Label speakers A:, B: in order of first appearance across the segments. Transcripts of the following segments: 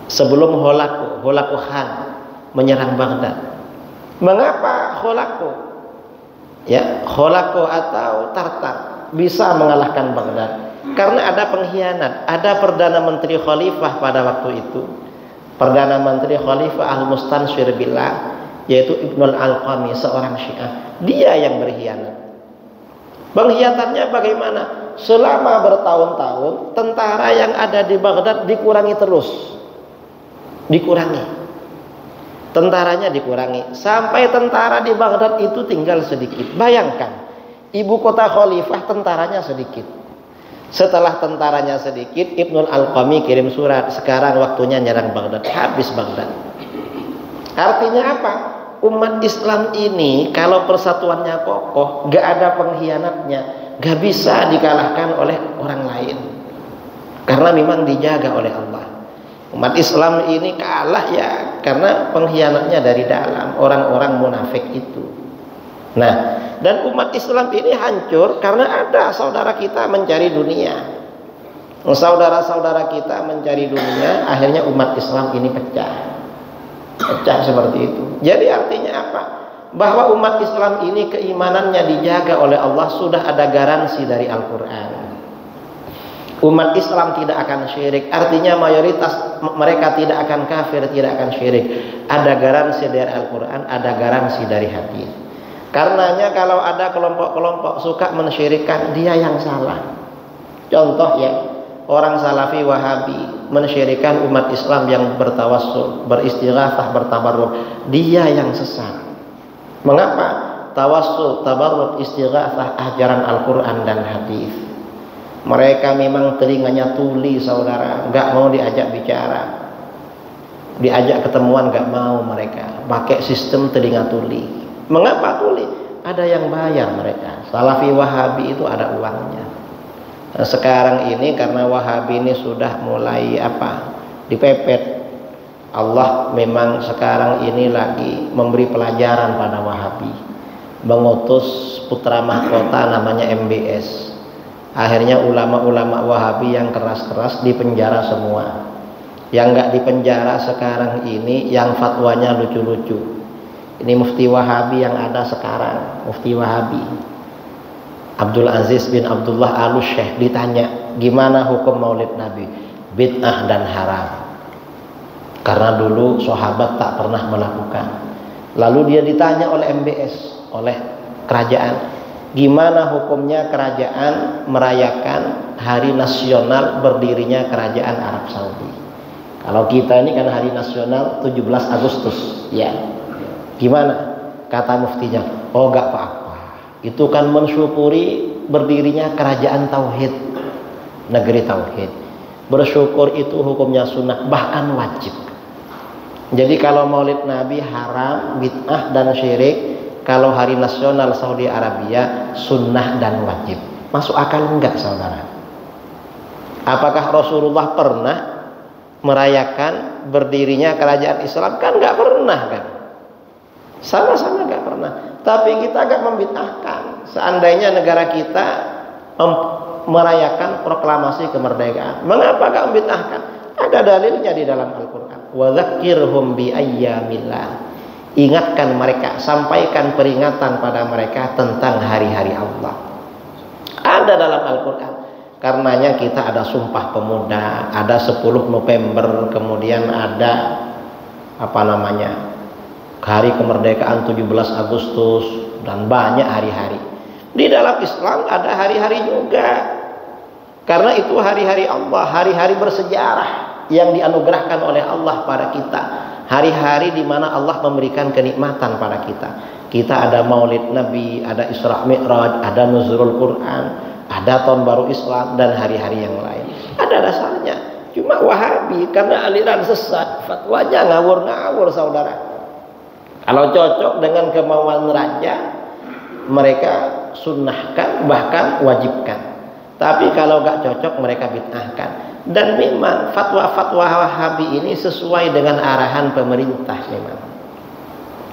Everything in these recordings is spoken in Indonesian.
A: sebelum Holaku Khan menyerang Baghdad. Mengapa Holaku atau Tartar bisa mengalahkan Baghdad? Karena ada pengkhianat. Ada Perdana Menteri Khalifah pada waktu itu, Perdana Menteri Khalifah Al-Mustansir Billah, yaitu Ibnul Alqami, seorang Syiah. Dia yang berkhianat. Pengkhianatannya bagaimana? Selama bertahun-tahun tentara yang ada di Baghdad dikurangi terus. Tentaranya dikurangi sampai tentara di Baghdad itu tinggal sedikit. Bayangkan, ibu kota khalifah tentaranya sedikit. Setelah tentaranya sedikit, Ibnul Alqami kirim surat, sekarang waktunya nyerang Baghdad. Habis Baghdad. Artinya apa? Umat Islam ini kalau persatuannya kokoh, gak ada pengkhianatnya, gak bisa dikalahkan oleh orang lain, karena memang dijaga oleh Allah. Umat Islam ini kalah ya karena pengkhianatnya dari dalam, orang-orang munafik itu. Nah, dan umat Islam ini hancur karena ada saudara kita mencari dunia. Saudara-saudara kita mencari dunia, akhirnya umat Islam ini pecah seperti itu. Jadi artinya apa? Bahwa umat Islam ini keimanannya dijaga oleh Allah, sudah ada garansi dari Al-Quran. Umat Islam tidak akan syirik, artinya mayoritas mereka tidak akan kafir, tidak akan syirik. Ada garansi dari Al-Quran, ada garansi dari hadis. Karenanya kalau ada kelompok-kelompok suka mensyirikkan, dia yang salah. Contoh ya, orang Salafi Wahabi mensyirikkan umat Islam yang bertawassul, beristighatsah, bertabarruk, dia yang sesat. Mengapa? Tawassul, tabarruk, istighatsah ajaran Al-Quran dan hadis. Mereka memang telinganya tuli, saudara, nggak mau diajak bicara, diajak ketemuan nggak mau mereka, pakai sistem telinga tuli. Mengapa tuli? Ada yang bayar mereka. Salafi Wahabi itu ada uangnya. Nah, sekarang ini karena Wahabi ini sudah mulai dipepet, Allah memang sekarang ini lagi memberi pelajaran pada Wahabi, mengutus putra mahkota namanya MBS. Akhirnya ulama-ulama Wahabi yang keras-keras dipenjara semua. Yang nggak dipenjara sekarang ini yang fatwanya lucu-lucu. Ini Mufti Wahabi yang ada sekarang, Mufti Wahabi Abdul Aziz bin Abdullah Al-Syekh ditanya, gimana hukum Maulid Nabi? Bid'ah dan haram. Karena dulu sahabat tak pernah melakukan. Lalu dia ditanya oleh MBS, oleh kerajaan, gimana hukumnya kerajaan merayakan hari nasional berdirinya kerajaan Arab Saudi? Kalau kita ini kan hari nasional 17 Agustus, ya. Gimana? Kata muftinya, oh gak apa-apa. Itu kan mensyukuri berdirinya kerajaan tauhid, negeri tauhid. Bersyukur itu hukumnya sunnah, bahkan wajib. Jadi kalau Maulid Nabi haram, bid'ah dan syirik. Kalau hari nasional Saudi Arabia sunnah dan wajib. Masuk akal enggak, saudara? Apakah Rasulullah pernah merayakan berdirinya kerajaan Islam? Kan enggak pernah kan? Sama-sama enggak pernah. Tapi kita agak membid'ahkan. Seandainya negara kita merayakan proklamasi kemerdekaan, mengapa enggak membid'ahkan? Ada dalilnya di dalam Al-Quran. Wa dzakirhum bi ayyamillah. Ingatkan mereka, sampaikan peringatan pada mereka tentang hari-hari Allah. Ada dalam Al-Quran. Karenanya kita ada Sumpah Pemuda, ada 10 November, kemudian ada hari kemerdekaan 17 Agustus, dan banyak hari-hari. Di dalam Islam ada hari-hari juga. Karena itu hari-hari Allah, hari-hari bersejarah yang dianugerahkan oleh Allah pada kita. Hari-hari di mana Allah memberikan kenikmatan pada kita. Kita ada Maulid Nabi, ada Isra Mi'raj, ada Nuzulul Quran, ada Tahun Baru Islam, dan hari-hari yang lain. Ada dasarnya. Cuma Wahabi karena aliran sesat, fatwanya ngawur-ngawur, saudara. Kalau cocok dengan kemauan raja, mereka sunnahkan, bahkan wajibkan. Tapi kalau gak cocok, mereka bid'ahkan. Dan memang fatwa-fatwa Wahabi ini sesuai dengan arahan pemerintah memang.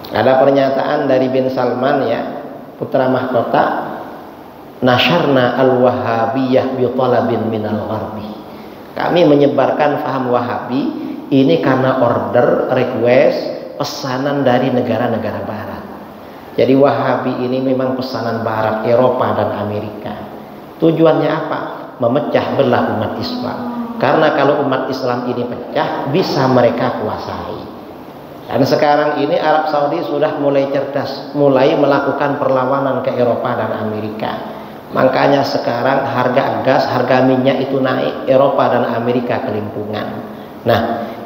A: Ada pernyataan dari bin Salman, ya, putra mahkota, nasyarna al-wahabiyah bi talabin minal gharbi. Kami menyebarkan faham Wahabi Ini karena order, request, pesanan dari negara-negara barat. Jadi Wahabi ini memang pesanan barat, Eropa dan Amerika. Tujuannya apa? Memecah belah umat Islam. Karena kalau umat Islam ini pecah, bisa mereka kuasai. Dan sekarang ini Arab Saudi sudah mulai cerdas, mulai melakukan perlawanan ke Eropa dan Amerika. Makanya sekarang harga gas, harga minyak itu naik, Eropa dan Amerika kelimpungan. Nah,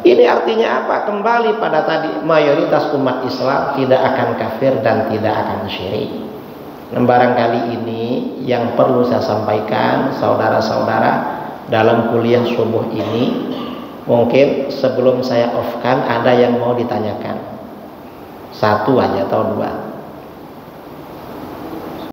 A: ini artinya apa? Kembali pada tadi, mayoritas umat Islam tidak akan kafir dan tidak akan syirik. Dan barangkali ini yang perlu saya sampaikan, saudara-saudara, dalam kuliah subuh ini. Mungkin sebelum saya off-kan ada yang mau ditanyakan, satu aja atau dua.